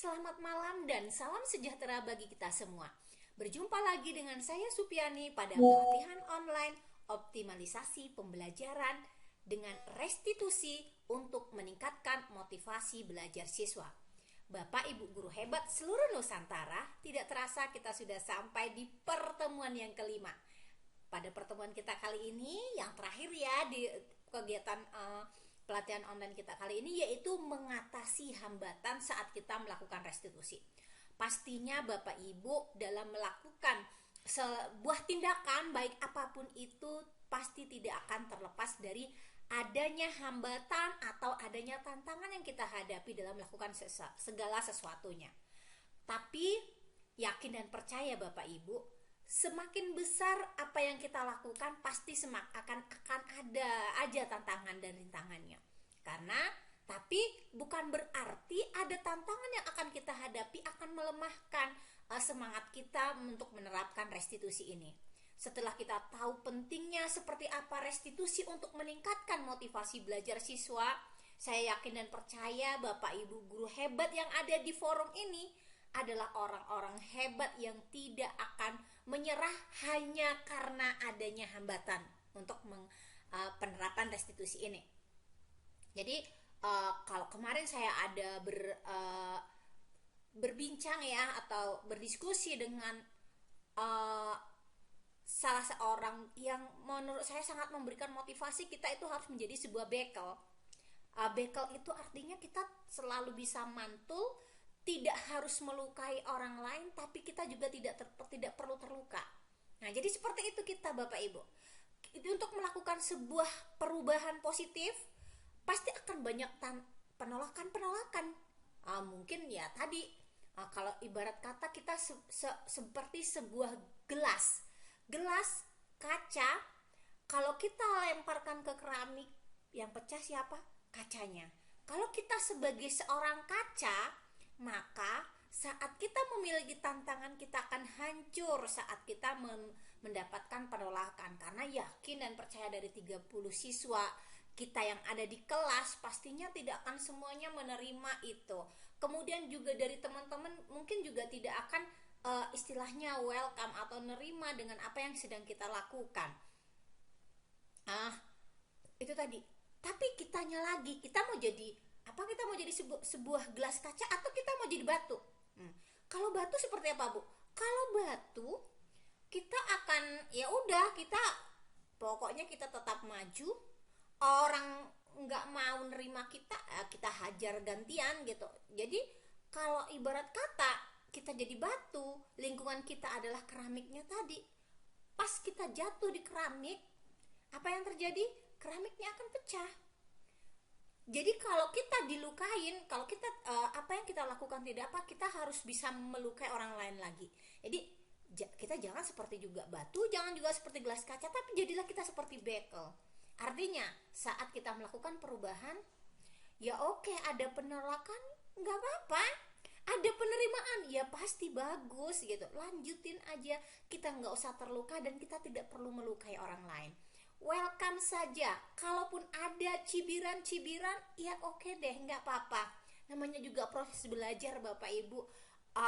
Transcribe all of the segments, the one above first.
selamat malam dan salam sejahtera bagi kita semua. Berjumpa lagi dengan saya Supiani pada pelatihan online optimalisasi pembelajaran dengan restitusi untuk meningkatkan motivasi belajar siswa. Bapak Ibu guru hebat seluruh Nusantara, tidak terasa kita sudah sampai di pertemuan yang kelima. Pada pertemuan kita kali ini, yang terakhir ya di kegiatan pelatihan online kita kali ini, yaitu mengatasi hambatan saat kita melakukan restitusi. Pastinya Bapak Ibu dalam melakukan sebuah tindakan baik apapun itu pasti tidak akan terlepas dari adanya hambatan atau adanya tantangan yang kita hadapi dalam melakukan segala sesuatunya. Tapi yakin dan percaya Bapak Ibu, semakin besar apa yang kita lakukan pasti akan ada aja tantangan dan rintangannya. Tapi bukan berarti ada tantangan yang akan kita hadapi akan melemahkan semangat kita untuk menerapkan restitusi ini. Setelah kita tahu pentingnya seperti apa restitusi untuk meningkatkan motivasi belajar siswa, saya yakin dan percaya Bapak Ibu guru hebat yang ada di forum ini adalah orang-orang hebat yang tidak akan menyerah hanya karena adanya hambatan untuk penerapan restitusi ini. Jadi kalau kemarin saya ada berbincang ya atau berdiskusi dengan salah seorang yang menurut saya sangat memberikan motivasi, kita itu harus menjadi sebuah bekel. Bekel itu artinya kita selalu bisa mantul, tidak harus melukai orang lain, tapi kita juga tidak perlu terluka. Nah, jadi seperti itu kita Bapak Ibu. Untuk melakukan sebuah perubahan positif, pasti akan banyak penolakan. Mungkin ya tadi, kalau ibarat kata kita seperti sebuah gelas kaca. Kalau kita lemparkan ke keramik, yang pecah siapa? Kacanya. Kalau kita sebagai seorang kaca, maka saat kita memiliki tantangan, kita akan hancur saat kita mendapatkan penolakan. Karena yakin dan percaya dari 30 siswa kita yang ada di kelas, pastinya tidak akan semuanya menerima itu. Kemudian juga dari teman-teman mungkin juga tidak akan istilahnya welcome atau nerima dengan apa yang sedang kita lakukan. Itu tadi. Tapi kitanya lagi, kita mau jadi apa? Kita mau jadi sebuah gelas kaca atau kita mau jadi batu? Kalau batu seperti apa, Bu? Kalau batu kita akan ya udah, kita pokoknya kita tetap maju. Orang nggak mau nerima kita hajar gantian gitu. Jadi kalau ibarat kata kita jadi batu, lingkungan kita adalah keramiknya tadi. Pas kita jatuh di keramik, apa yang terjadi? Keramiknya akan pecah. Jadi kalau kita dilukain, kalau kita apa yang kita lakukan tidak apa, kita harus bisa melukai orang lain lagi. Jadi kita jangan seperti juga batu, jangan juga seperti gelas kaca, tapi jadilah kita seperti bekel. Artinya saat kita melakukan perubahan, ya oke, ada penolakan, nggak apa-apa. Ada penerimaan, ya pasti bagus gitu. Lanjutin aja, kita nggak usah terluka dan kita tidak perlu melukai orang lain. Welcome saja. Kalaupun ada cibiran-cibiran, ya oke deh, nggak apa-apa. Namanya juga proses belajar Bapak Ibu.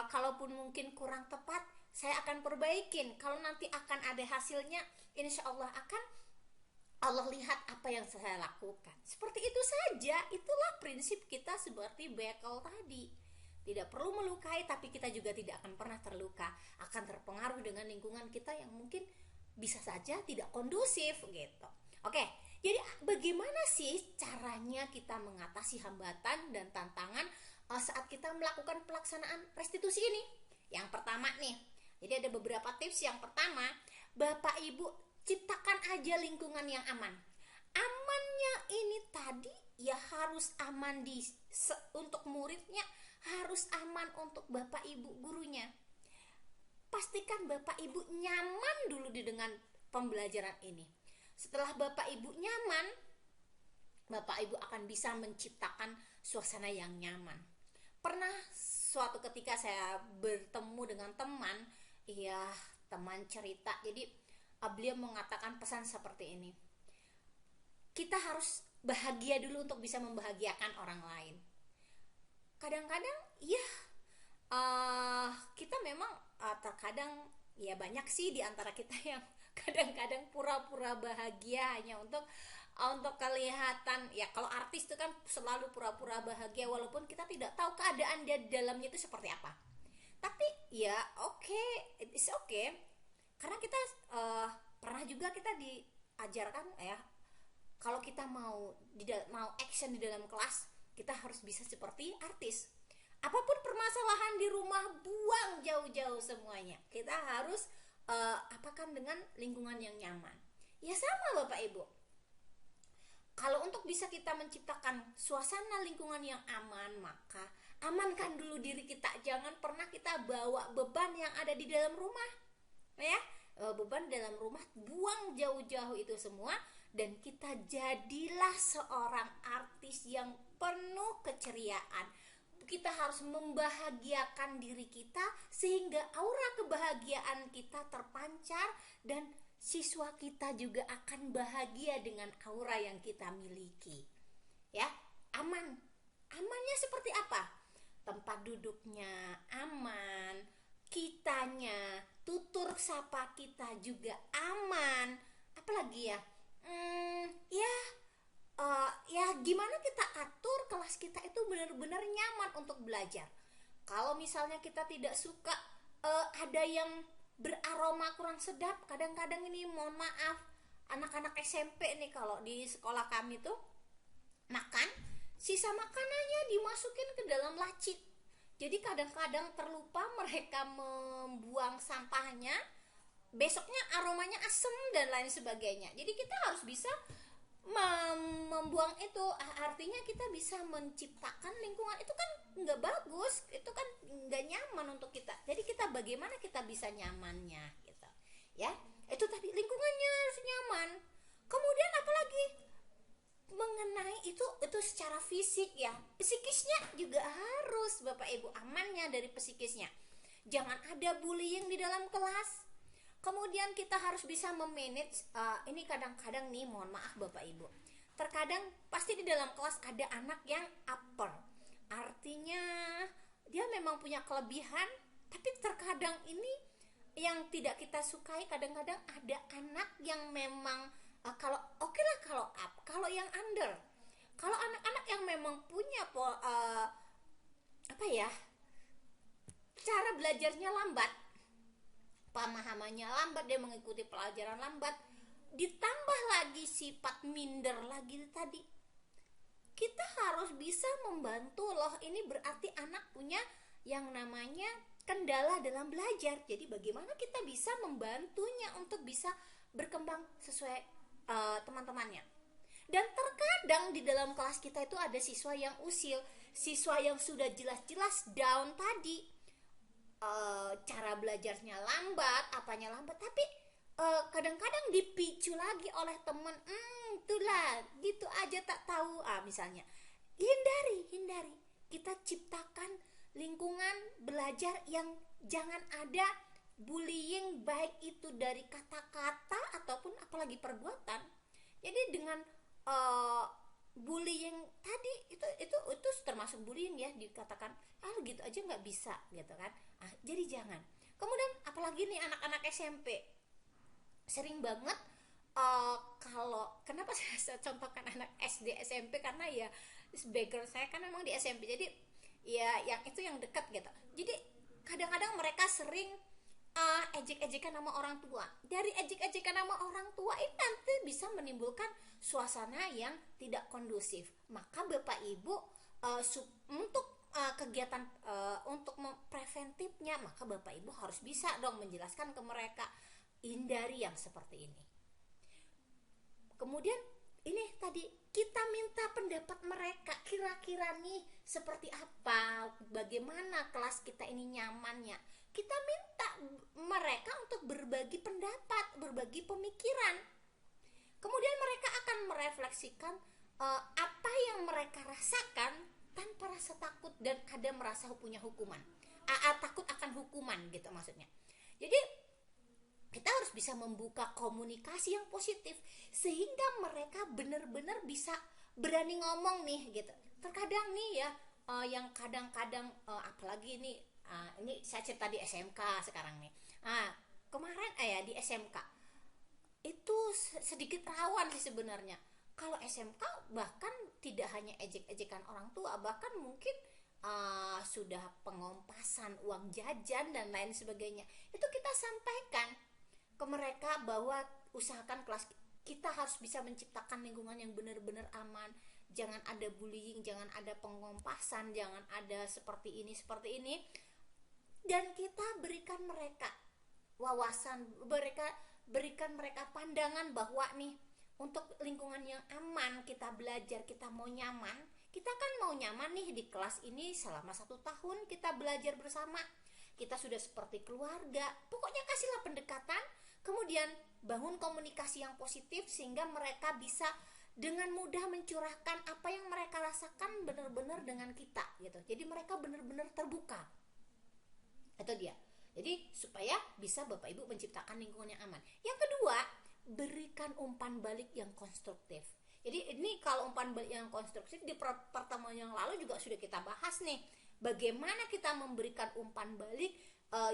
Kalaupun mungkin kurang tepat, saya akan perbaikin. Kalau nanti akan ada hasilnya, insya Allah akan Allah lihat apa yang saya lakukan. Seperti itu saja. Itulah prinsip kita seperti bekel tadi. Tidak perlu melukai, tapi kita juga tidak akan pernah terluka. Akan terpengaruh dengan lingkungan kita yang mungkin bisa saja tidak kondusif gitu. Oke, jadi bagaimana sih caranya kita mengatasi hambatan dan tantangan saat kita melakukan pelaksanaan restitusi ini? Yang pertama nih, jadi ada beberapa tips. Yang pertama, Bapak Ibu ciptakan aja lingkungan yang aman. Amannya ini tadi ya harus aman untuk muridnya, harus aman untuk Bapak Ibu gurunya. Pastikan Bapak Ibu nyaman dulu dengan pembelajaran ini. Setelah Bapak Ibu nyaman, Bapak Ibu akan bisa menciptakan suasana yang nyaman. Pernah suatu ketika saya bertemu dengan teman cerita. Jadi beliau mengatakan pesan seperti ini. Kita harus bahagia dulu untuk bisa membahagiakan orang lain. Kadang-kadang ya kita memang terkadang ya banyak sih di antara kita yang kadang-kadang pura-pura bahagia hanya untuk kelihatan. Ya kalau artis itu kan selalu pura-pura bahagia walaupun kita tidak tahu keadaan dia di dalamnya itu seperti apa. Tapi ya oke, it's okay, karena kita pernah juga kita diajarkan ya, kalau kita mau action di dalam kelas, kita harus bisa seperti artis. Apapun permasalahan di rumah, buang jauh-jauh semuanya. Kita harus apakan dengan lingkungan yang nyaman. Ya sama Bapak Ibu. Kalau untuk bisa kita menciptakan suasana lingkungan yang aman, maka amankan dulu diri kita. Jangan pernah kita bawa beban yang ada di dalam rumah. Ya, beban dalam rumah, buang jauh-jauh itu semua. Dan kita jadilah seorang artis yang penuh keceriaan. Kita harus membahagiakan diri kita sehingga aura kebahagiaan kita terpancar, dan siswa kita juga akan bahagia dengan aura yang kita miliki. Ya, aman. Amannya seperti apa? Tempat duduknya aman, kitanya, tutur sapa kita juga aman. Apalagi ya? Ya gimana kita atur kelas kita itu benar-benar nyaman untuk belajar. Kalau misalnya kita tidak suka ada yang beraroma kurang sedap, kadang-kadang ini mohon maaf, anak-anak SMP nih kalau di sekolah kami tuh makan, sisa makanannya dimasukin ke dalam laci. Jadi kadang-kadang terlupa mereka membuang sampahnya, besoknya aromanya asem dan lain sebagainya. Jadi kita harus bisa membuang itu. Artinya kita bisa menciptakan lingkungan itu kan nggak bagus, itu kan nggak nyaman untuk kita. Jadi kita bagaimana kita bisa nyamannya gitu ya, itu tadi lingkungannya harus nyaman. Kemudian apalagi mengenai itu secara fisik ya, psikisnya juga harus Bapak Ibu amannya dari psikisnya. Jangan ada bullying di dalam kelas. Kemudian kita harus bisa memanage, ini kadang-kadang nih mohon maaf Bapak Ibu, terkadang pasti di dalam kelas ada anak yang upper. Artinya dia memang punya kelebihan, tapi terkadang ini yang tidak kita sukai. Kadang-kadang ada anak yang memang kalau oke lah kalau up, kalau yang under. Kalau anak-anak yang memang punya cara belajarnya lambat, pemahamannya lambat, dia mengikuti pelajaran lambat, ditambah lagi sifat minder lagi tadi, kita harus bisa membantu loh. Ini berarti anak punya yang namanya kendala dalam belajar. Jadi bagaimana kita bisa membantunya untuk bisa berkembang sesuai teman-temannya. Dan terkadang di dalam kelas kita itu ada siswa yang usil, siswa yang sudah jelas-jelas down tadi, cara belajarnya lambat, apanya lambat, tapi kadang-kadang dipicu lagi oleh teman, itulah gitu aja tak tahu, misalnya. Hindari, kita ciptakan lingkungan belajar yang jangan ada bullying, baik itu dari kata-kata ataupun apalagi perbuatan. Jadi dengan bullying tadi itu termasuk bullying ya, dikatakan gitu aja nggak bisa gitu kan. Jadi jangan. Kemudian apalagi nih anak-anak SMP sering banget, kalau kenapa saya contohkan anak SD SMP, karena ya background saya kan memang di SMP, jadi ya yang itu yang dekat gitu. Jadi kadang-kadang mereka sering ejek-ejekan nama orang tua. Dari ejek-ejekan nama orang tua ini nanti bisa menimbulkan suasana yang tidak kondusif. Maka Bapak Ibu untuk kegiatan untuk preventifnya, maka Bapak Ibu harus bisa dong menjelaskan ke mereka, hindari yang seperti ini. Kemudian ini tadi kita minta pendapat mereka, kira-kira nih seperti apa, bagaimana kelas kita ini nyamannya. Kita minta mereka untuk berbagi pendapat, berbagi pemikiran. Kemudian mereka akan merefleksikan apa yang mereka rasakan tanpa rasa takut dan ada merasa punya hukuman, takut akan hukuman gitu maksudnya. Jadi kita harus bisa membuka komunikasi yang positif sehingga mereka benar-benar bisa berani ngomong nih gitu. Terkadang nih ya, yang kadang-kadang apalagi ini Ini saya cerita di SMK sekarang nih. Kemarin ya di SMK itu sedikit rawan sih sebenarnya. Kalau SMK bahkan tidak hanya ejek-ejekan orang tua, bahkan mungkin sudah pengompasan uang jajan dan lain sebagainya. Itu kita sampaikan ke mereka bahwa usahakan kelas kita harus bisa menciptakan lingkungan yang benar-benar aman. Jangan ada bullying, jangan ada pengompasan, jangan ada seperti ini. Dan kita berikan mereka wawasan, berikan mereka pandangan bahwa nih, untuk lingkungan yang aman kita belajar, kita mau nyaman, kita kan mau nyaman nih di kelas ini selama 1 tahun kita belajar bersama, kita sudah seperti keluarga. Pokoknya kasihlah pendekatan, kemudian bangun komunikasi yang positif sehingga mereka bisa dengan mudah mencurahkan apa yang mereka rasakan benar-benar dengan kita gitu. Jadi mereka benar-benar terbuka. Itu dia. Jadi supaya bisa Bapak Ibu menciptakan lingkungan yang aman. Yang kedua, berikan umpan balik yang konstruktif. Jadi ini kalau umpan balik yang konstruktif di pertemuan yang lalu juga sudah kita bahas nih. Bagaimana kita memberikan umpan balik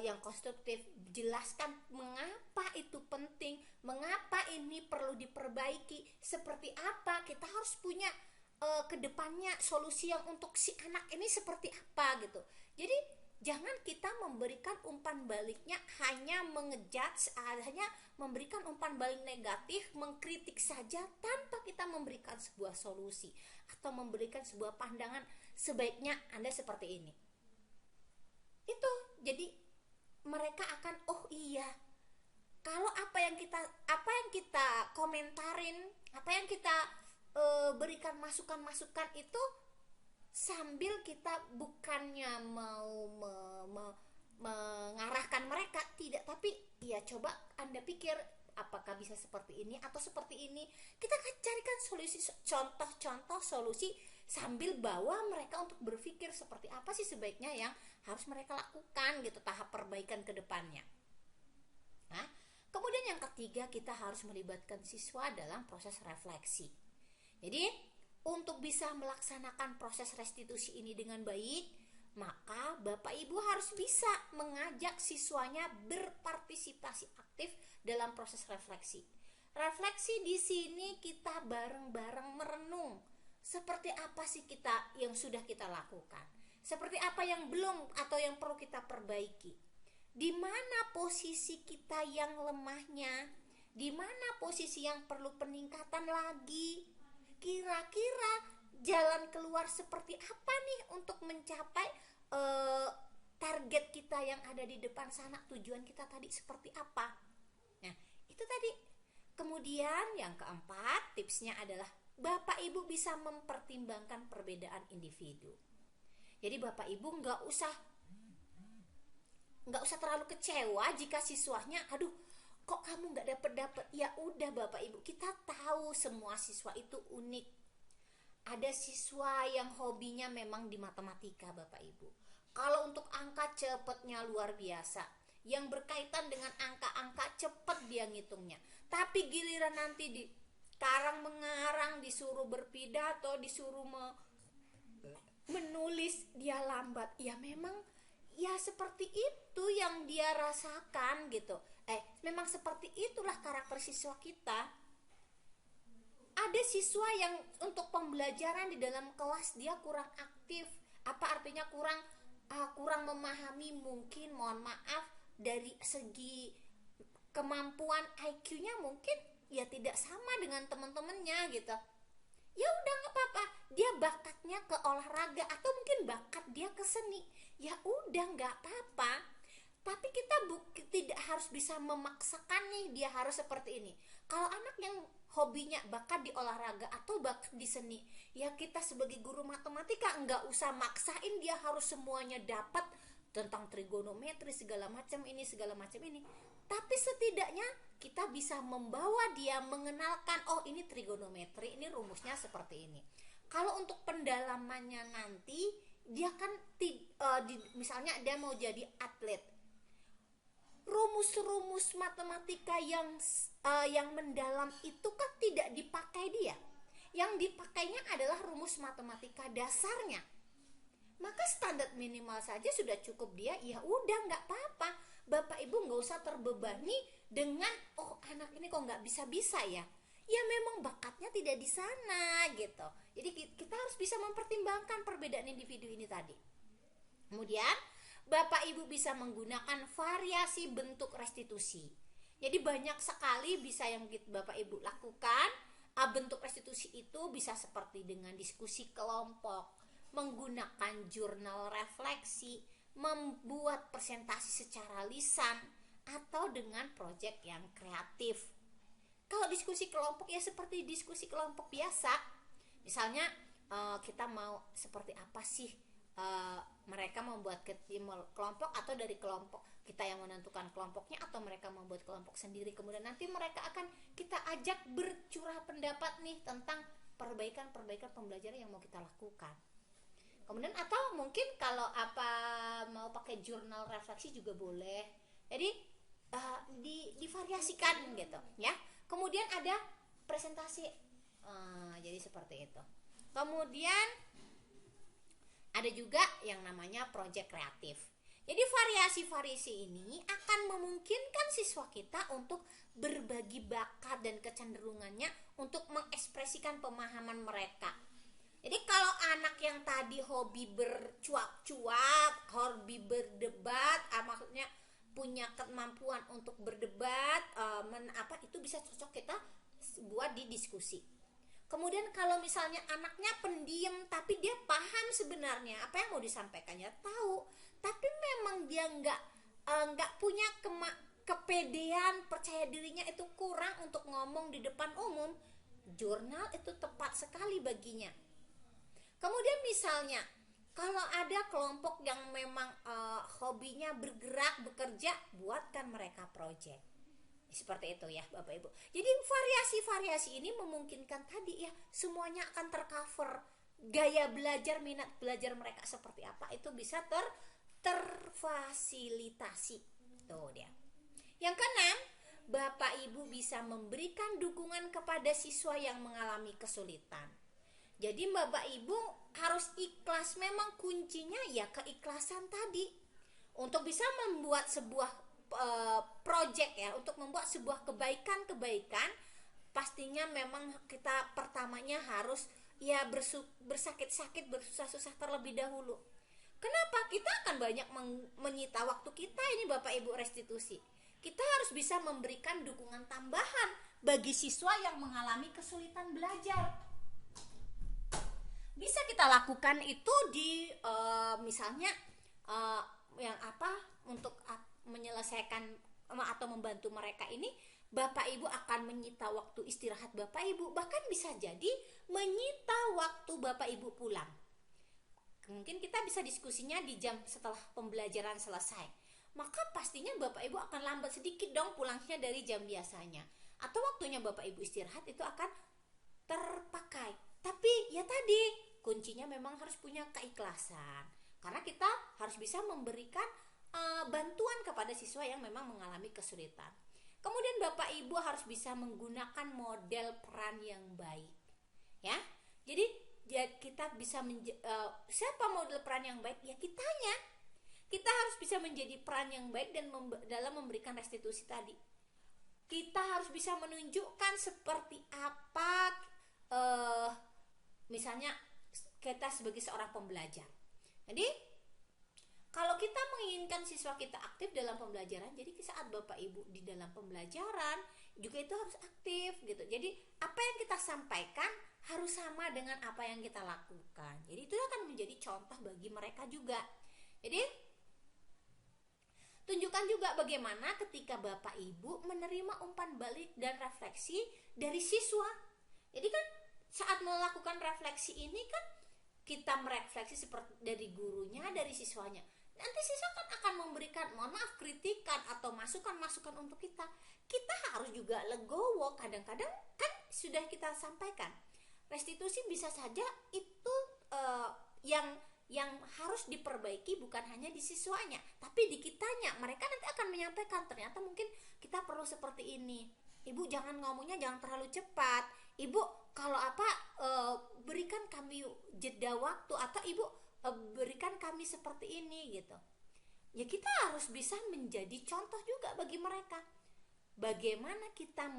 yang konstruktif, jelaskan mengapa itu penting, mengapa ini perlu diperbaiki, seperti apa kita harus punya kedepannya solusi yang untuk si anak ini seperti apa gitu. Jadi jangan kita memberikan umpan baliknya hanya mengejudge, hanya memberikan umpan balik negatif, mengkritik saja tanpa kita memberikan sebuah solusi atau memberikan sebuah pandangan sebaiknya Anda seperti ini. Itu jadi mereka akan oh iya, kalau apa yang kita komentarin, apa yang kita berikan masukan-masukan itu sambil kita bukannya mau mengarahkan mereka, tidak, tapi ya coba Anda pikir apakah bisa seperti ini atau seperti ini. Kita akan carikan solusi, contoh-contoh solusi sambil bawa mereka untuk berpikir seperti apa sih sebaiknya yang harus mereka lakukan gitu, tahap perbaikan ke depannya. Nah, kemudian yang ketiga, kita harus melibatkan siswa dalam proses refleksi. Jadi untuk bisa melaksanakan proses restitusi ini dengan baik, maka Bapak Ibu harus bisa mengajak siswanya berpartisipasi aktif dalam proses refleksi. Refleksi di sini kita bareng-bareng merenung. Seperti apa sih kita yang sudah kita lakukan? Seperti apa yang belum atau yang perlu kita perbaiki? Di mana posisi kita yang lemahnya? Di mana posisi yang perlu peningkatan lagi? Kira-kira jalan keluar seperti apa nih untuk mencapai target kita yang ada di depan sana, tujuan kita tadi seperti apa. Nah, itu tadi. Kemudian yang keempat, tipsnya adalah Bapak Ibu bisa mempertimbangkan perbedaan individu. Jadi Bapak Ibu nggak usah terlalu kecewa jika siswanya, aduh kok kamu nggak dapet. Ya udah Bapak Ibu, kita tahu semua siswa itu unik. Ada siswa yang hobinya memang di matematika Bapak Ibu. Kalau untuk angka cepatnya luar biasa. Yang berkaitan dengan angka-angka cepat dia ngitungnya. Tapi giliran nanti di karang mengarang, disuruh berpidato, disuruh menulis, dia lambat. Ya memang ya seperti itu yang dia rasakan gitu. Memang seperti itulah karakter siswa kita. Ada siswa yang untuk pembelajaran di dalam kelas dia kurang aktif. Apa artinya kurang memahami, mungkin mohon maaf dari segi kemampuan IQ-nya mungkin ya tidak sama dengan teman-temannya gitu. Ya udah nggak apa-apa, dia bakatnya ke olahraga atau mungkin bakat dia ke seni. Ya udah nggak apa-apa. Tapi kita tidak harus bisa memaksakan nih dia harus seperti ini. Kalau anak yang hobinya bakat di olahraga atau bakat di seni, ya kita sebagai guru matematika nggak usah maksain dia harus semuanya dapat tentang trigonometri segala macam ini. Tapi setidaknya kita bisa membawa dia mengenalkan, oh ini trigonometri, ini rumusnya seperti ini. Kalau untuk pendalamannya nanti dia kan misalnya dia mau jadi atlet, rumus-rumus matematika yang mendalam itu kan tidak dipakai dia. Yang dipakainya adalah rumus matematika dasarnya. maka standar minimal saja sudah cukup dia. Ya udah, nggak apa-apa, bapak ibu nggak usah terbebani dengan oh anak ini kok nggak bisa ya. Ya memang bakatnya tidak di sana gitu. Jadi kita harus bisa mempertimbangkan perbedaan individu ini tadi. Kemudian bapak ibu bisa menggunakan variasi bentuk restitusi. Jadi banyak sekali bisa yang bapak ibu lakukan. Bentuk restitusi itu bisa seperti dengan diskusi kelompok, menggunakan jurnal refleksi, membuat presentasi secara lisan, atau dengan proyek yang kreatif. Kalau diskusi kelompok ya seperti diskusi kelompok biasa. Misalnya kita mau seperti apa sih mereka membuat kelompok, atau dari kelompok kita yang menentukan kelompoknya, atau mereka membuat kelompok sendiri. Kemudian nanti mereka akan kita ajak bercurah pendapat nih tentang perbaikan pembelajaran yang mau kita lakukan. Kemudian atau mungkin kalau mau pakai jurnal refleksi juga boleh. Jadi divariasikan gitu ya. Kemudian ada presentasi. Jadi seperti itu. Kemudian ada juga yang namanya proyek kreatif. Jadi variasi-variasi ini akan memungkinkan siswa kita untuk berbagi bakat dan kecenderungannya untuk mengekspresikan pemahaman mereka. Jadi kalau anak yang tadi hobi bercuap-cuap, hobi berdebat, maksudnya punya kemampuan untuk berdebat, itu bisa cocok kita buat di diskusi. Kemudian kalau misalnya anaknya pendiam tapi dia paham sebenarnya apa yang mau disampaikannya, tahu, tapi memang dia nggak punya kepedean, percaya dirinya itu kurang untuk ngomong di depan umum, jurnal itu tepat sekali baginya. Kemudian misalnya kalau ada kelompok yang memang hobinya bergerak, bekerja, buatkan mereka proyek. Seperti itu ya Bapak Ibu. Jadi variasi-variasi ini memungkinkan tadi ya semuanya akan tercover. Gaya belajar, minat belajar mereka seperti apa itu bisa terfasilitasi. Tuh dia. Yang keenam, Bapak Ibu bisa memberikan dukungan kepada siswa yang mengalami kesulitan. Jadi Bapak Ibu harus ikhlas. Memang kuncinya ya keikhlasan tadi. Untuk bisa membuat sebuah project ya, untuk membuat sebuah kebaikan, pastinya memang kita pertamanya harus ya bersakit-sakit, bersusah-susah terlebih dahulu. Kenapa? Kita akan banyak menyita waktu kita ini Bapak Ibu restitusi. Kita harus bisa memberikan dukungan tambahan bagi siswa yang mengalami kesulitan belajar. Bisa kita lakukan itu di misalnya untuk menyelesaikan atau membantu mereka ini, Bapak Ibu akan menyita waktu istirahat Bapak Ibu, bahkan bisa jadi menyita waktu Bapak Ibu pulang. Mungkin kita bisa diskusinya di jam setelah pembelajaran selesai, maka pastinya Bapak Ibu akan lambat sedikit dong pulangnya dari jam biasanya, atau waktunya Bapak Ibu istirahat itu akan terpakai. Tapi ya tadi kuncinya memang harus punya keikhlasan, karena kita harus bisa memberikan bantuan kepada siswa yang memang mengalami kesulitan. Kemudian Bapak Ibu harus bisa menggunakan model peran yang baik. Ya. Jadi kita bisa siapa model peran yang baik? Ya kitanya. Kita harus bisa menjadi peran yang baik dan dalam memberikan restitusi tadi. Kita harus bisa menunjukkan seperti apa misalnya kita sebagai seorang pembelajar. Jadi kalau kita menginginkan siswa kita aktif dalam pembelajaran, jadi saat Bapak Ibu di dalam pembelajaran juga itu harus aktif gitu. Jadi apa yang kita sampaikan harus sama dengan apa yang kita lakukan. Jadi itu akan menjadi contoh bagi mereka juga. Jadi tunjukkan juga bagaimana ketika Bapak Ibu menerima umpan balik dan refleksi dari siswa. Jadi kan saat melakukan refleksi ini kan kita merefleksi seperti dari gurunya, dari siswanya. Nanti siswa kan akan memberikan, kritikan atau masukan-masukan untuk kita. Kita harus juga legowo. Kadang-kadang kan sudah kita sampaikan. Restitusi bisa saja itu yang harus diperbaiki bukan hanya di siswanya, tapi di kitanya. Mereka nanti akan menyampaikan, ternyata mungkin kita perlu seperti ini. Ibu jangan ngomongnya jangan terlalu cepat. Ibu kalau berikan kami jeda waktu, atau Ibu berikan kami seperti ini gitu. Ya kita harus bisa menjadi contoh juga bagi mereka. Bagaimana kita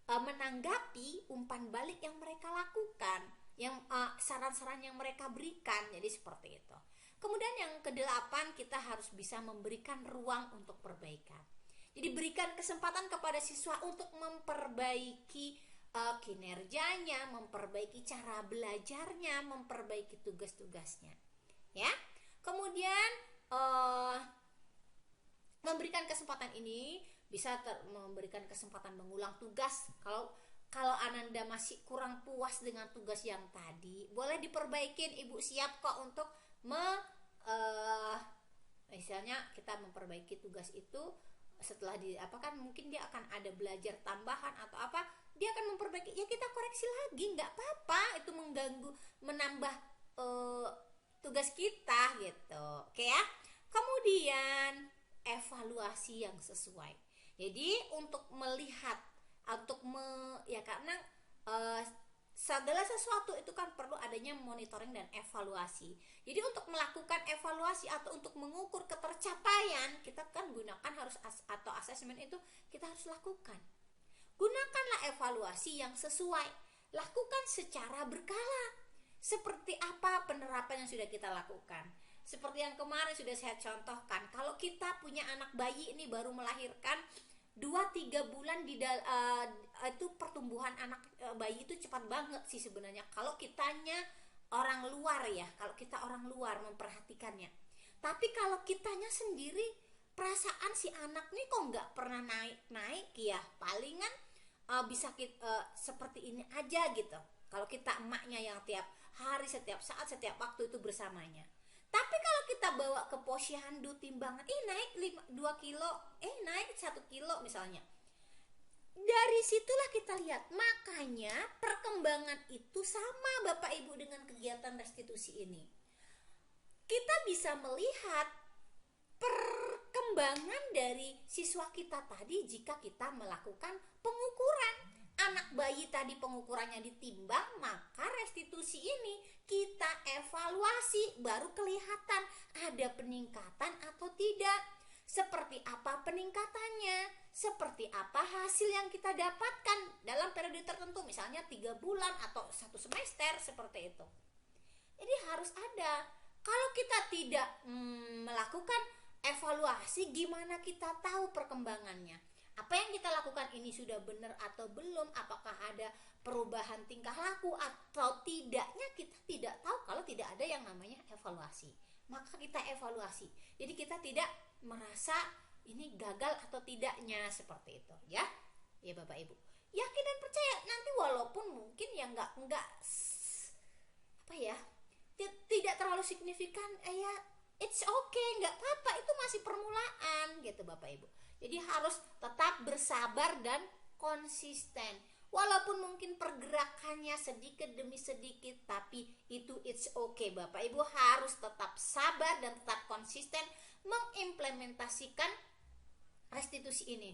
menanggapi umpan balik yang mereka lakukan, yang saran-saran yang mereka berikan. Jadi seperti itu. Kemudian yang kedelapan, kita harus bisa memberikan ruang untuk perbaikan. Jadi berikan kesempatan kepada siswa untuk memperbaiki kinerjanya, memperbaiki cara belajarnya, memperbaiki tugas-tugasnya. Ya. Kemudian memberikan kesempatan ini bisa memberikan kesempatan mengulang tugas. Kalau Ananda masih kurang puas dengan tugas yang tadi, boleh diperbaikin. Ibu siap kok untuk misalnya kita memperbaiki tugas itu setelah mungkin dia akan ada belajar tambahan atau apa, dia akan memperbaiki, ya kita koreksi lagi, nggak apa-apa itu mengganggu, menambah tugas kita gitu. Oke ya. Kemudian evaluasi yang sesuai. Jadi untuk melihat, karena segala sesuatu itu kan perlu adanya monitoring dan evaluasi. Jadi untuk melakukan evaluasi atau untuk mengukur ketercapaian, kita kan atau asesmen itu kita harus lakukan. Gunakanlah evaluasi yang sesuai. Lakukan secara berkala. Seperti apa penerapan yang sudah kita lakukan? Seperti yang kemarin sudah saya contohkan, kalau kita punya anak bayi ini baru melahirkan 2-3 bulan itu pertumbuhan anak bayi itu cepat banget sih sebenarnya kalau kitanya orang luar ya, kalau kita orang luar memperhatikannya. Tapi kalau kitanya sendiri, perasaan si anak nih kok nggak pernah naik ya, palingan bisa seperti ini aja gitu. Kalau kita emaknya yang tiap hari, setiap saat, setiap waktu itu bersamanya. Tapi kalau kita bawa ke posyandu timbangan, naik 2 kilo, naik 1 kilo misalnya. Dari situlah kita lihat. Makanya perkembangan itu sama Bapak Ibu dengan kegiatan restitusi ini. Kita bisa melihat perkembangan dari siswa kita tadi jika kita melakukan pengukuran. Anak bayi tadi pengukurannya ditimbang, maka restitusi ini kita evaluasi, baru kelihatan ada peningkatan atau tidak. Seperti apa peningkatannya, seperti apa hasil yang kita dapatkan dalam periode tertentu, misalnya 3 bulan atau 1 semester, seperti itu. Jadi harus ada. Kalau kita tidak melakukan evaluasi, gimana kita tahu perkembangannya? Apa yang kita lakukan ini sudah benar atau belum? Apakah ada perubahan tingkah laku atau tidaknya? Kita tidak tahu kalau tidak ada yang namanya evaluasi. Maka kita evaluasi. Jadi kita tidak merasa ini gagal atau tidaknya, seperti itu ya. Ya Bapak Ibu. Yakin dan percaya, nanti walaupun mungkin ya enggak tidak terlalu signifikan, it's okay, enggak apa-apa, itu masih permulaan gitu Bapak Ibu. Jadi harus tetap bersabar dan konsisten. Walaupun mungkin pergerakannya sedikit demi sedikit, tapi itu it's okay Bapak Ibu, harus tetap sabar dan tetap konsisten mengimplementasikan restitusi ini.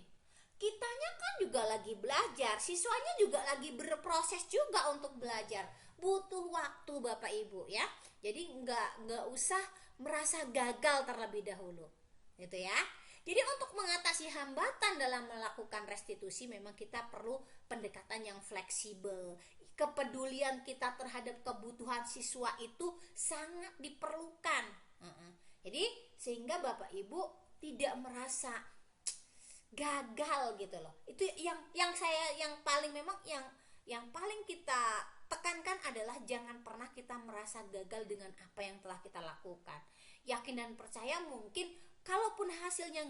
Kitanya kan juga lagi belajar, siswanya juga lagi berproses juga untuk belajar. Butuh waktu Bapak Ibu ya. Jadi nggak usah merasa gagal terlebih dahulu. Gitu ya. Jadi untuk mengatasi hambatan dalam melakukan restitusi, memang kita perlu pendekatan yang fleksibel. Kepedulian kita terhadap kebutuhan siswa itu sangat diperlukan. Jadi sehingga Bapak Ibu tidak merasa gagal gitu loh. Itu yang paling kita tekankan adalah jangan pernah kita merasa gagal dengan apa yang telah kita lakukan. Yakin dan percaya, mungkin kalaupun hasilnya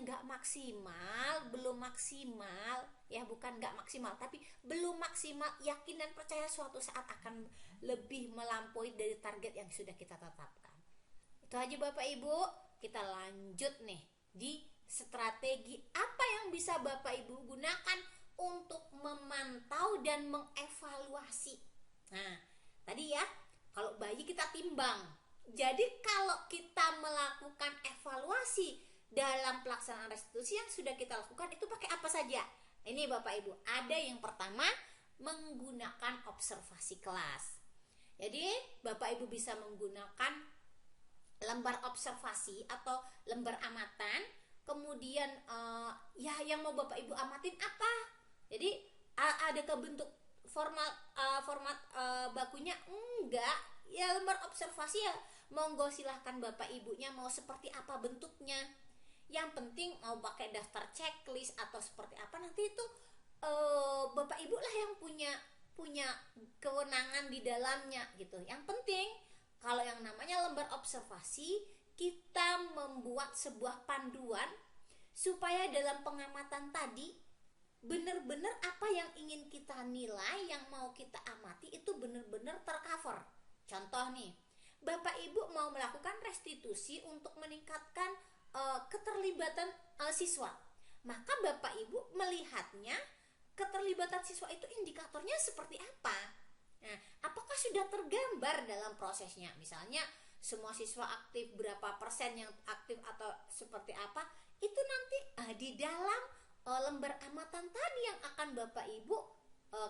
belum maksimal, ya bukan nggak maksimal, tapi belum maksimal, yakin dan percaya suatu saat akan lebih melampaui dari target yang sudah kita tetapkan. Itu aja Bapak Ibu, kita lanjut nih di strategi apa yang bisa Bapak Ibu gunakan untuk memantau dan mengevaluasi. Nah, tadi ya, kalau bayi kita timbang. Jadi kalau kita melakukan evaluasi dalam pelaksanaan restitusi yang sudah kita lakukan, itu pakai apa saja? Ini Bapak Ibu, ada yang pertama menggunakan observasi kelas. Jadi Bapak Ibu bisa menggunakan lembar observasi atau lembar amatan, kemudian ya yang mau Bapak Ibu amatin apa. Jadi ada ke bentuk format bakunya enggak, ya lembar observasi ya monggo silahkan Bapak Ibunya mau seperti apa bentuknya. Yang penting mau pakai daftar checklist atau seperti apa nanti itu Bapak Ibu lah yang punya kewenangan di dalamnya gitu. Yang penting kalau yang namanya lembar observasi, kita membuat sebuah panduan supaya dalam pengamatan tadi benar-benar apa yang ingin kita nilai, yang mau kita amati itu benar-benar tercover. Contoh nih, Bapak Ibu mau melakukan restitusi untuk meningkatkan keterlibatan siswa. Maka Bapak Ibu melihatnya keterlibatan siswa itu indikatornya seperti apa? Nah, apakah sudah tergambar dalam prosesnya? Misalnya semua siswa aktif, berapa persen yang aktif atau seperti apa? Itu nanti di dalam lembar amatan tadi yang akan Bapak Ibu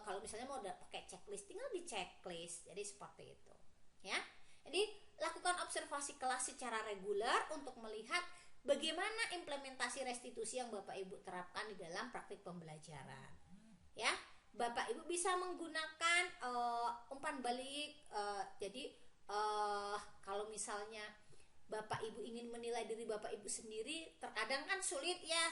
kalau misalnya mau pakai checklist, tinggal di checklist. Jadi seperti itu, ya. Jadi lakukan observasi kelas secara reguler untuk melihat bagaimana implementasi restitusi yang Bapak Ibu terapkan di dalam praktik pembelajaran. Ya, Bapak Ibu bisa menggunakan umpan balik. Jadi kalau misalnya Bapak Ibu ingin menilai diri Bapak Ibu sendiri, terkadang kan sulit ya.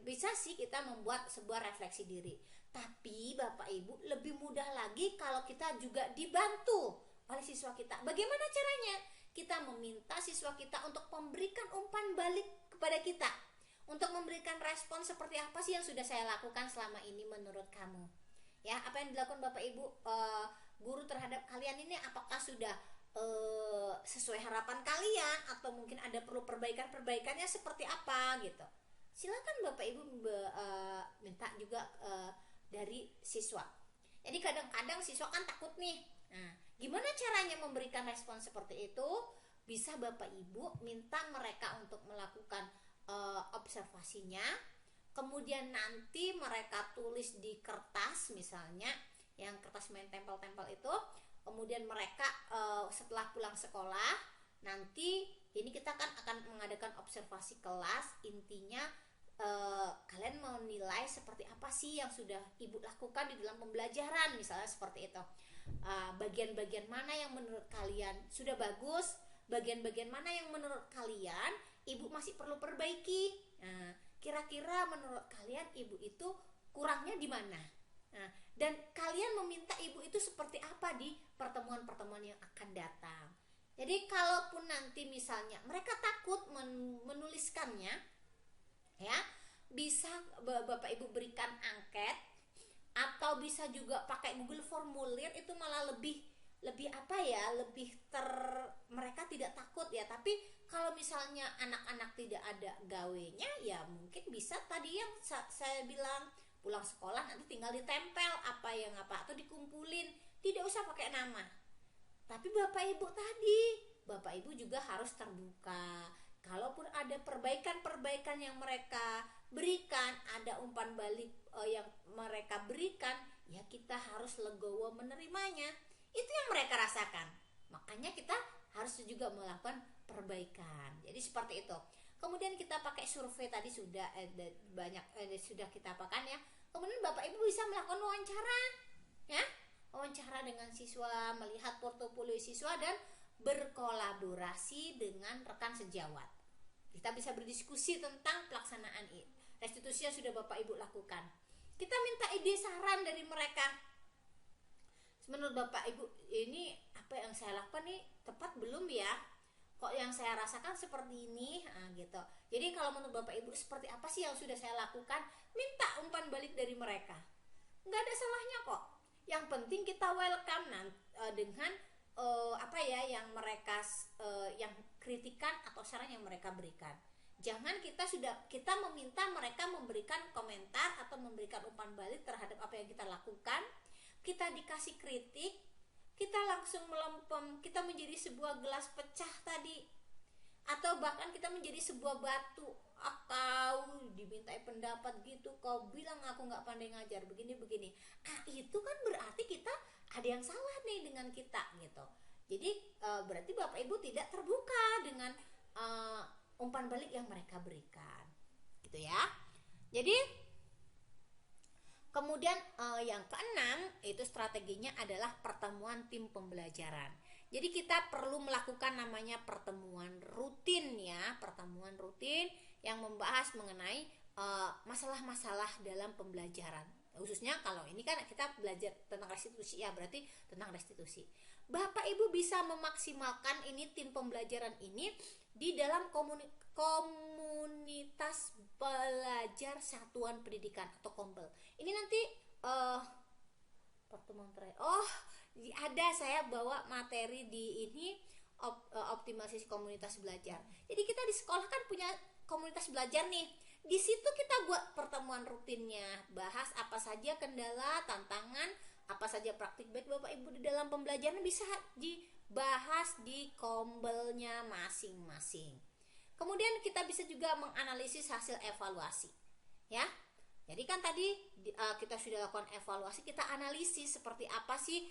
Bisa sih kita membuat sebuah refleksi diri. Tapi Bapak Ibu lebih mudah lagi kalau kita juga dibantu oleh siswa kita. Bagaimana caranya? Kita meminta siswa kita untuk memberikan umpan balik kepada kita, untuk memberikan respon seperti apa sih yang sudah saya lakukan selama ini menurut kamu. Ya, apa yang dilakukan Bapak Ibu guru terhadap kalian ini apakah sudah sesuai harapan kalian atau mungkin ada perlu perbaikannya seperti apa gitu. Silakan Bapak Ibu minta juga dari siswa. Jadi kadang-kadang siswa kan takut nih. Nah, gimana caranya memberikan respon seperti itu? Bisa Bapak Ibu minta mereka untuk melakukan observasinya, kemudian nanti mereka tulis di kertas, misalnya yang kertas main tempel-tempel itu, kemudian mereka setelah pulang sekolah nanti ini kita kan akan mengadakan observasi kelas. Intinya kalian mau nilai seperti apa sih yang sudah Ibu lakukan di dalam pembelajaran, misalnya seperti itu. Bagian-bagian mana yang menurut kalian sudah bagus, bagian-bagian mana yang menurut kalian Ibu masih perlu perbaiki. Nah, kira-kira menurut kalian Ibu itu kurangnya di mana? Nah, dan kalian meminta Ibu itu seperti apa di pertemuan-pertemuan yang akan datang. Jadi kalaupun nanti misalnya mereka takut menuliskannya, ya bisa Bapak Ibu berikan angket atau bisa juga pakai Google formulir, itu malah lebih apa ya, mereka tidak takut ya. Tapi kalau misalnya anak-anak tidak ada gawenya, ya mungkin bisa tadi yang saya bilang, pulang sekolah nanti tinggal ditempel apa atau dikumpulin, tidak usah pakai nama. Tapi Bapak Ibu juga harus terbuka. Kalaupun ada perbaikan yang mereka berikan, ada umpan balik yang mereka berikan, ya kita harus legowo menerimanya. Itu yang mereka rasakan. Makanya kita harus juga melakukan perbaikan. Jadi seperti itu. Kemudian kita pakai survei tadi sudah sudah kita apakan ya. Kemudian Bapak Ibu bisa melakukan wawancara, ya. Wawancara dengan siswa, melihat portofolio siswa dan berkolaborasi dengan rekan sejawat. Kita bisa berdiskusi tentang pelaksanaan restitusi yang sudah Bapak Ibu lakukan. Kita minta ide saran dari mereka. Menurut Bapak Ibu, ini apa yang saya lakukan nih tepat belum ya? Kok yang saya rasakan seperti ini? Nah, gitu. Jadi kalau menurut Bapak Ibu seperti apa sih yang sudah saya lakukan? Minta umpan balik dari mereka. Nggak ada salahnya kok. Yang penting kita welcome dengan yang mereka yang kritikan atau saran yang mereka berikan. Jangan kita meminta mereka memberikan komentar atau memberikan umpan balik terhadap apa yang kita lakukan. Kita dikasih kritik, kita langsung melempem, kita menjadi sebuah gelas pecah tadi, atau bahkan kita menjadi sebuah batu. Kau dimintai pendapat gitu, kau bilang aku nggak pandai ngajar begini. Itu kan berarti kita ada yang salah nih dengan kita gitu. Jadi berarti Bapak Ibu tidak terbuka dengan umpan balik yang mereka berikan, gitu ya. Jadi kemudian yang keenam itu strateginya adalah pertemuan tim pembelajaran. Jadi kita perlu melakukan namanya pertemuan rutin ya, pertemuan rutin yang membahas mengenai masalah-masalah dalam pembelajaran. Khususnya kalau ini kan kita belajar tentang restitusi ya, berarti tentang restitusi. Bapak Ibu bisa memaksimalkan ini tim pembelajaran ini di dalam komunitas belajar satuan pendidikan atau KOMBEL. Ini nanti pertemuan terakhir. Ada saya bawa materi di ini optimalisasi komunitas belajar. Jadi kita di sekolah kan punya komunitas belajar nih. Di situ kita buat pertemuan rutinnya, bahas apa saja kendala, tantangan, apa saja praktik baik Bapak Ibu di dalam pembelajaran bisa dibahas di kombelnya masing-masing. Kemudian kita bisa juga menganalisis hasil evaluasi, ya. Jadi kan tadi kita sudah lakukan evaluasi, kita analisis seperti apa sih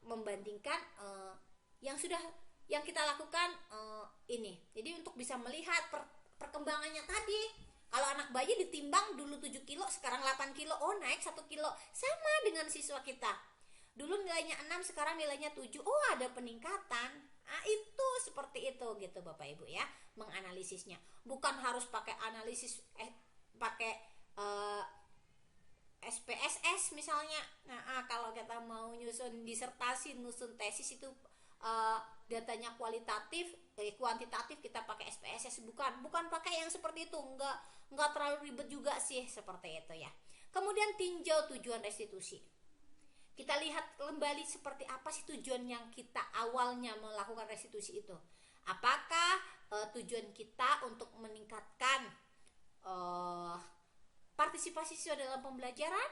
membandingkan yang kita lakukan ini. Jadi untuk bisa melihat perkembangannya tadi, kalau anak bayi ditimbang dulu 7 kilo sekarang 8 kilo, naik 1 kilo, sama dengan siswa kita. Dulu nilainya 6 sekarang nilainya 7, ada peningkatan. Itu seperti itu gitu Bapak Ibu ya, menganalisisnya. Bukan harus pakai analisis pakai SPSS misalnya. Kalau kita mau nyusun disertasi, nyusun tesis itu datanya kuantitatif kita pakai SPSS, bukan pakai yang seperti itu, enggak terlalu ribet juga sih seperti itu ya. Kemudian tinjau tujuan restitusi. Kita lihat kembali seperti apa sih tujuan yang kita awalnya melakukan restitusi itu. Apakah tujuan kita untuk meningkatkan partisipasi siswa dalam pembelajaran,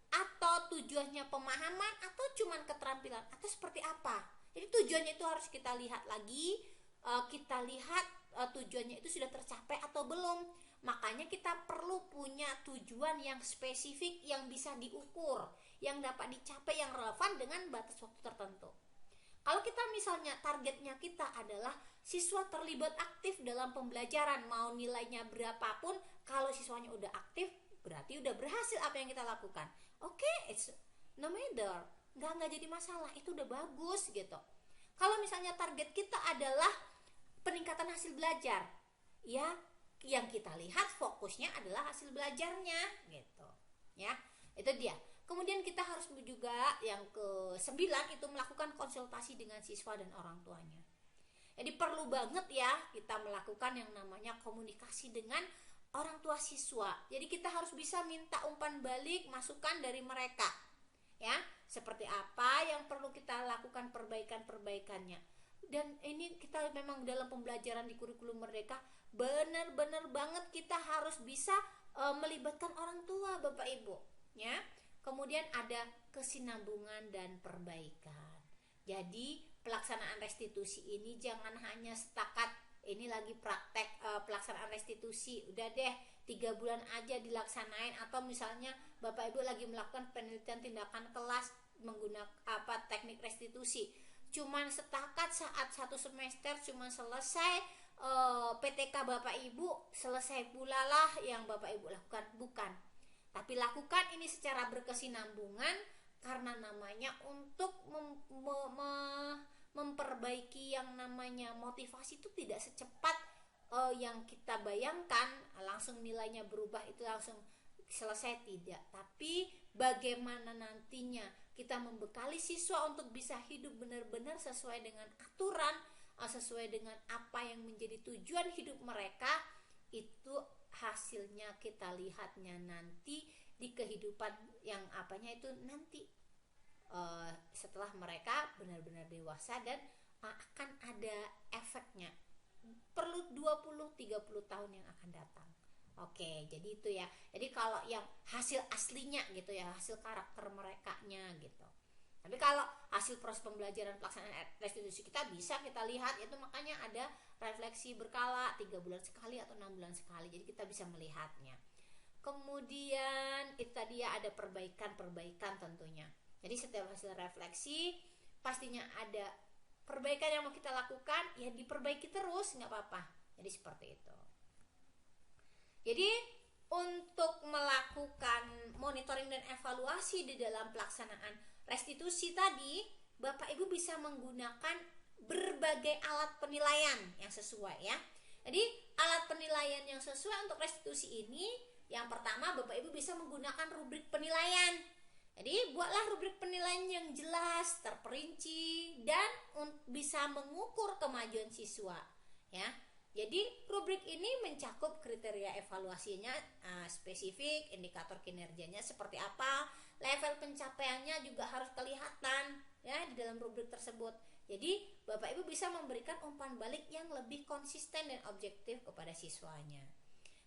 atau tujuannya pemahaman, atau cuman keterampilan, atau seperti apa? Jadi tujuannya itu harus kita lihat lagi, tujuannya itu sudah tercapai atau belum. Makanya kita perlu punya tujuan yang spesifik, yang bisa diukur, yang dapat dicapai, yang relevan dengan batas waktu tertentu. Kalau kita misalnya targetnya kita adalah siswa terlibat aktif dalam pembelajaran, mau nilainya berapapun, kalau siswanya udah aktif, berarti udah berhasil apa yang kita lakukan. It's no matter, nggak jadi masalah, itu udah bagus gitu. Kalau misalnya target kita adalah peningkatan hasil belajar, ya yang kita lihat fokusnya adalah hasil belajarnya gitu ya, itu dia. Kemudian kita harus juga yang ke-9 itu melakukan konsultasi dengan siswa dan orang tuanya. Jadi perlu banget ya kita melakukan yang namanya komunikasi dengan orang tua siswa. Jadi kita harus bisa minta umpan balik, masukan dari mereka ya, seperti apa yang perlu kita lakukan perbaikannya. Dan ini kita memang dalam pembelajaran di kurikulum Merdeka benar-benar banget kita harus bisa melibatkan orang tua Bapak Ibu ya. Kemudian ada kesinambungan dan perbaikan. Jadi pelaksanaan restitusi ini jangan hanya setakat ini lagi praktek pelaksanaan restitusi, udah deh 3 bulan aja dilaksanain, atau misalnya Bapak Ibu lagi melakukan penelitian tindakan kelas menggunakan teknik restitusi, cuman setakat saat 1 semester cuman selesai PTK Bapak Ibu, selesai pula lah yang Bapak Ibu lakukan, bukan. Tapi lakukan ini secara berkesinambungan, karena namanya untuk memperbaiki yang namanya motivasi itu tidak secepat yang kita bayangkan, langsung nilainya berubah itu langsung selesai, tidak. Tapi bagaimana nantinya kita membekali siswa untuk bisa hidup benar-benar sesuai dengan aturan, sesuai dengan apa yang menjadi tujuan hidup mereka, itu hasilnya kita lihatnya nanti di kehidupan yang itu nanti setelah mereka benar-benar dewasa dan akan ada efeknya, perlu 20-30 tahun yang akan datang. Jadi itu ya. Jadi kalau yang hasil aslinya gitu ya, hasil karakter merekanya gitu. Tapi kalau hasil proses pembelajaran pelaksanaan restitusi kita bisa kita lihat, itu makanya ada refleksi berkala 3 bulan sekali atau 6 bulan sekali. Jadi kita bisa melihatnya. Kemudian itu tadi ya, ada perbaikan tentunya. Jadi setiap hasil refleksi pastinya ada perbaikan yang mau kita lakukan ya diperbaiki terus, nggak apa-apa. Jadi seperti itu. Jadi untuk melakukan monitoring dan evaluasi di dalam pelaksanaan restitusi tadi, Bapak Ibu bisa menggunakan berbagai alat penilaian yang sesuai ya. Jadi alat penilaian yang sesuai untuk restitusi ini, yang pertama Bapak Ibu bisa menggunakan rubrik penilaian. Jadi buatlah rubrik penilaian yang jelas, terperinci, dan bisa mengukur kemajuan siswa ya. Jadi rubrik ini mencakup kriteria evaluasinya spesifik, indikator kinerjanya seperti apa, level pencapaiannya juga harus kelihatan ya di dalam rubrik tersebut. Jadi Bapak Ibu bisa memberikan umpan balik yang lebih konsisten dan objektif kepada siswanya.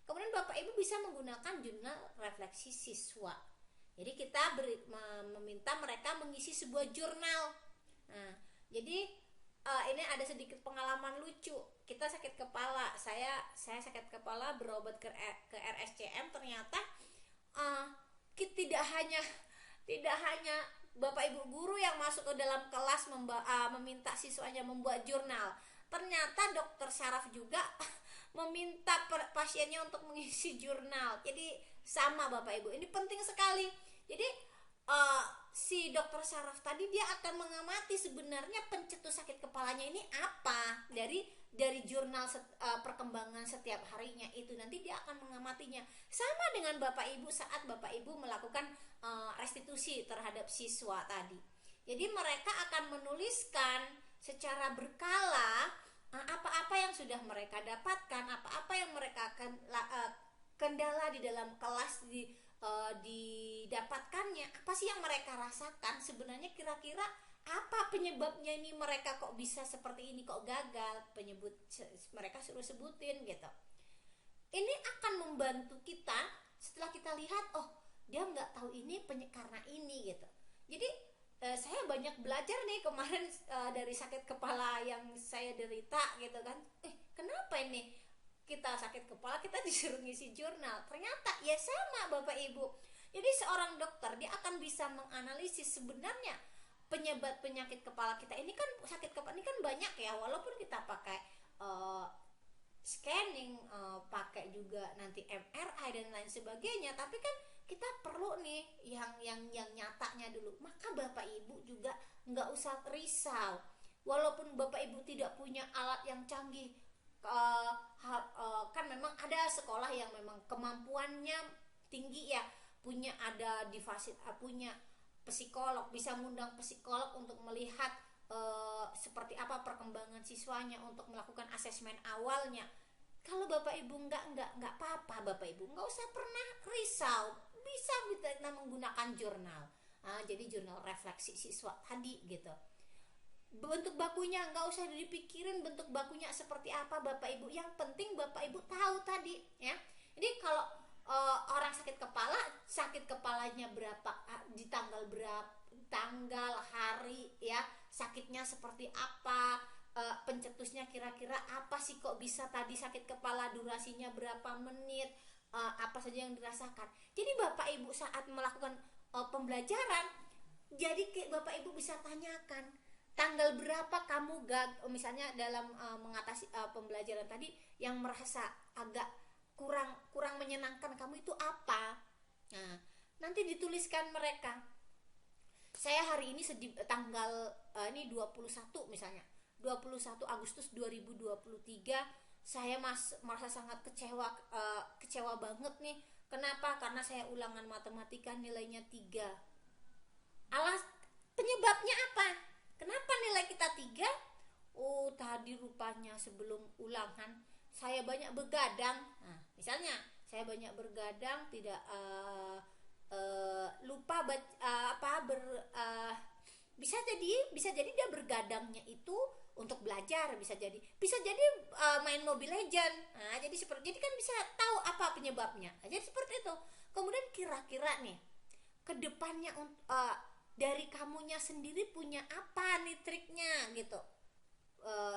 Kemudian Bapak Ibu bisa menggunakan jurnal refleksi siswa. Jadi kita meminta mereka mengisi sebuah jurnal. Nah, jadi ini ada sedikit pengalaman lucu. Kita sakit kepala, saya sakit kepala, berobat ke RSCM. Ternyata tidak hanya Bapak Ibu guru yang masuk ke dalam kelas meminta siswanya membuat jurnal. Ternyata dokter syaraf juga meminta pasiennya untuk mengisi jurnal. Jadi sama Bapak Ibu, ini penting sekali. Jadi si dokter syaraf tadi dia akan mengamati sebenarnya pencetus sakit kepalanya ini apa dari jurnal perkembangan setiap harinya itu, nanti dia akan mengamatinya. Sama dengan Bapak Ibu saat Bapak Ibu melakukan restitusi terhadap siswa tadi. Jadi mereka akan menuliskan secara berkala apa-apa yang sudah mereka dapatkan, apa-apa yang mereka akan kendala di dalam kelas didapatkannya, apa sih yang mereka rasakan sebenarnya, kira-kira apa penyebabnya ini, mereka kok bisa seperti ini, kok gagal, mereka suruh sebutin gitu. Ini akan membantu kita setelah kita lihat, oh dia nggak tahu ini karena ini gitu. Jadi saya banyak belajar nih kemarin dari sakit kepala yang saya derita gitu kan. Kenapa ini kita sakit kepala kita disuruh ngisi jurnal? Ternyata ya sama Bapak Ibu. Jadi seorang dokter dia akan bisa menganalisis sebenarnya penyebab penyakit kepala kita ini kan, sakit kepala ini kan banyak ya, walaupun kita pakai scanning, pakai juga nanti MRI dan lain sebagainya, tapi kan kita perlu nih yang nyatanya dulu. Maka Bapak Ibu juga nggak usah risau, walaupun Bapak Ibu tidak punya alat yang canggih. Kan memang ada sekolah yang memang kemampuannya tinggi ya, punya punya psikolog, bisa mengundang psikolog untuk melihat seperti apa perkembangan siswanya, untuk melakukan asesmen awalnya. Kalau Bapak Ibu nggak apa-apa, Bapak Ibu nggak usah pernah risau, bisa kita menggunakan jurnal. Jadi jurnal refleksi siswa tadi gitu. Bentuk bakunya nggak usah dipikirin bentuk bakunya seperti apa Bapak Ibu, yang penting Bapak Ibu tahu tadi ya. Jadi kalau orang sakit kepalanya berapa, di tanggal berapa, tanggal, hari ya, sakitnya seperti apa, pencetusnya kira-kira apa sih kok bisa tadi sakit kepala, durasinya berapa menit, apa saja yang dirasakan. Jadi Bapak Ibu saat melakukan pembelajaran, jadi Bapak Ibu bisa tanyakan, tanggal berapa kamu misalnya dalam mengatasi pembelajaran tadi yang merasa agak kurang menyenangkan kamu itu apa. Nah, nanti dituliskan mereka. Saya hari ini tanggal ini 21 misalnya. 21 Agustus 2023 saya merasa sangat kecewa banget nih. Kenapa? Karena saya ulangan matematika nilainya 3. Penyebabnya apa? Kenapa nilai kita 3? Oh, tadi rupanya sebelum ulangan saya banyak begadang. Nah, misalnya saya banyak bergadang, tidak lupa bisa jadi dia bergadangnya itu untuk belajar, bisa jadi main Mobile Legend. Nah, jadi kan bisa tahu apa penyebabnya. Nah, jadi seperti itu. Kemudian kira-kira nih kedepannya dari kamunya sendiri punya apa nih triknya gitu,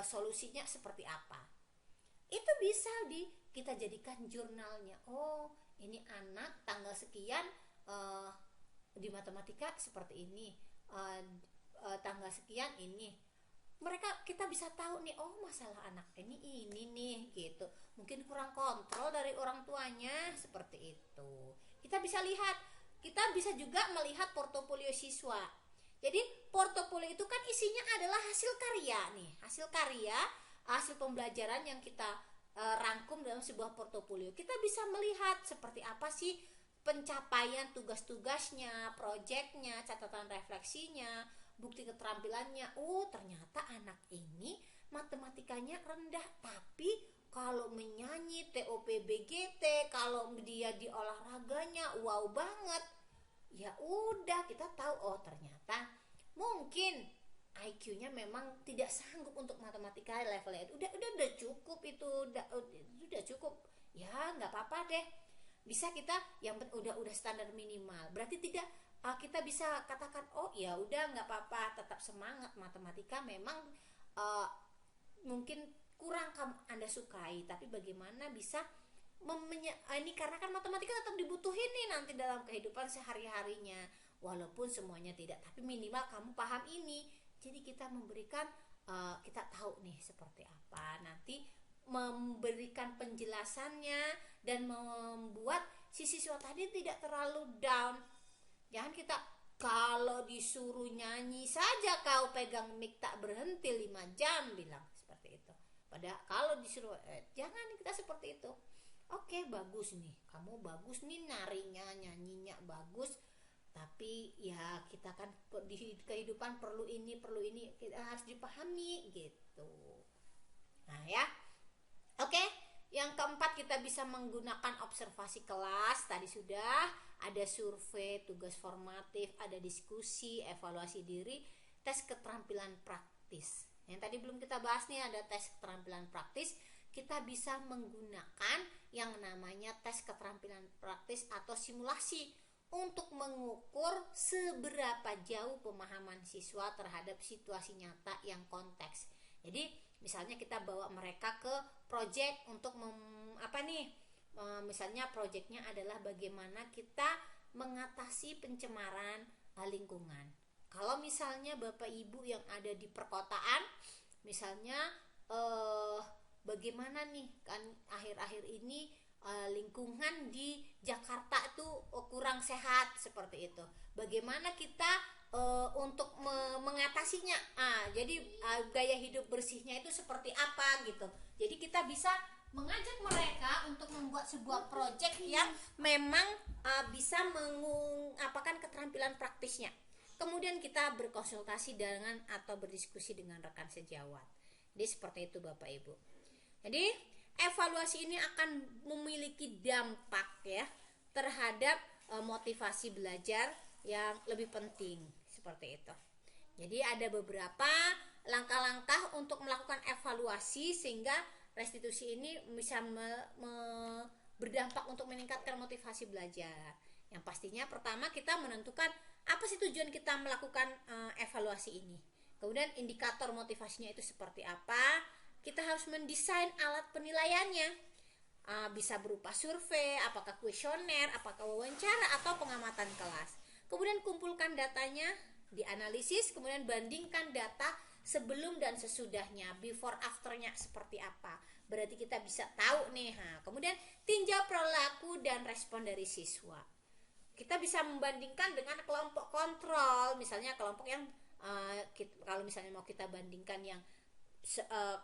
solusinya seperti apa, itu bisa kita jadikan jurnalnya. Oh, ini anak tanggal sekian di matematika seperti ini, tanggal sekian ini. kita bisa tahu nih, oh masalah anak ini nih gitu, mungkin kurang kontrol dari orang tuanya, seperti itu. Kita bisa lihat, kita bisa juga melihat portofolio siswa. Jadi portofolio itu kan isinya adalah hasil karya nih, hasil pembelajaran yang kita rangkum dalam sebuah portofolio. Kita bisa melihat seperti apa sih pencapaian tugas-tugasnya, proyeknya, catatan refleksinya, bukti keterampilannya. Oh ternyata anak ini matematikanya rendah, tapi kalau menyanyi TOPBGT, kalau dia di olahraganya wow banget. Ya udah, kita tahu oh ternyata mungkin IQ-nya memang tidak sanggup untuk matematika levelnya. Udah cukup itu, udah cukup. Ya nggak apa-apa deh. Bisa kita yang udah standar minimal. Berarti tidak kita bisa katakan oh ya udah nggak apa-apa, tetap semangat, matematika memang mungkin kurang Anda sukai, tapi bagaimana bisa ini, karena kan matematika tetap dibutuhin nih nanti dalam kehidupan sehari-harinya, walaupun semuanya tidak, tapi minimal kamu paham ini. Jadi kita memberikan kita tahu nih seperti apa, nanti memberikan penjelasannya dan membuat si siswa tadi tidak terlalu down. Jangan kita kalau disuruh nyanyi saja kau pegang mic tak berhenti 5 jam, bilang seperti itu. Padahal kalau disuruh jangan kita seperti itu. Oke, bagus nih, kamu bagus nih narinya, nyanyinya bagus, tapi ya kita kan di kehidupan perlu ini kita harus dipahami gitu. Nah ya, oke. Yang keempat, kita bisa menggunakan observasi kelas. Tadi sudah ada survei, tugas formatif, ada diskusi, evaluasi diri, tes keterampilan praktis. Yang tadi belum kita bahas nih, ada tes keterampilan praktis. Kita bisa menggunakan yang namanya tes keterampilan praktis atau simulasi untuk mengukur seberapa jauh pemahaman siswa terhadap situasi nyata yang konteks. Jadi misalnya kita bawa mereka ke proyek untuk misalnya proyeknya adalah bagaimana kita mengatasi pencemaran lingkungan. Kalau misalnya Bapak Ibu yang ada di perkotaan, misalnya bagaimana nih kan akhir-akhir ini lingkungan di Jakarta itu kurang sehat, seperti itu. Bagaimana kita untuk mengatasinya? Jadi gaya hidup bersihnya itu seperti apa gitu. Jadi kita bisa mengajak mereka untuk membuat sebuah proyek yang memang bisa mengapakan keterampilan praktisnya. Kemudian kita berkonsultasi dengan atau berdiskusi dengan rekan sejawat. Jadi seperti itu Bapak Ibu. Jadi evaluasi ini akan memiliki dampak ya terhadap motivasi belajar yang lebih penting, seperti itu. Jadi ada beberapa langkah-langkah untuk melakukan evaluasi sehingga restitusi ini bisa berdampak untuk meningkatkan motivasi belajar. Yang pastinya pertama kita menentukan apa sih tujuan kita melakukan evaluasi ini. Kemudian indikator motivasinya itu seperti apa. Kita harus mendesain alat penilaiannya, bisa berupa survei, apakah kuesioner, apakah wawancara, atau pengamatan kelas. Kemudian kumpulkan datanya, dianalisis, kemudian bandingkan data sebelum dan sesudahnya, before afternya seperti apa. Berarti kita bisa tahu nih. Kemudian tinjau perilaku dan respon dari siswa. Kita bisa membandingkan dengan kelompok kontrol, misalnya kelompok yang kalau misalnya mau kita bandingkan yang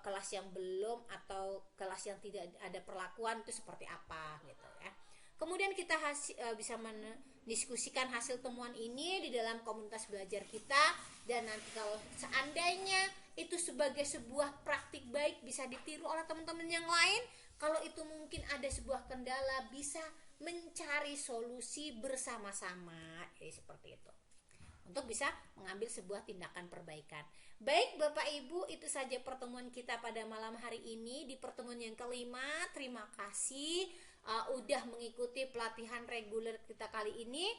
kelas yang belum atau kelas yang tidak ada perlakuan itu seperti apa gitu ya. Kemudian kita bisa mendiskusikan hasil temuan ini di dalam komunitas belajar kita, dan nanti kalau seandainya itu sebagai sebuah praktik baik bisa ditiru oleh teman-teman yang lain, kalau itu mungkin ada sebuah kendala bisa mencari solusi bersama-sama, seperti itu, untuk bisa mengambil sebuah tindakan perbaikan. Baik Bapak Ibu, itu saja pertemuan kita pada malam hari ini. Di pertemuan yang kelima, terima kasih udah mengikuti pelatihan reguler kita kali ini.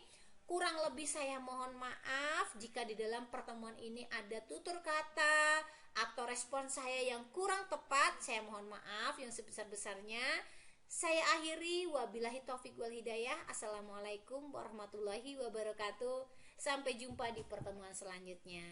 Kurang lebih saya mohon maaf jika di dalam pertemuan ini ada tutur kata atau respon saya yang kurang tepat. Saya mohon maaf yang sebesar-besarnya. Saya akhiri, wabillahi taufiq wal hidayah. Assalamualaikum warahmatullahi wabarakatuh. Sampai jumpa di pertemuan selanjutnya.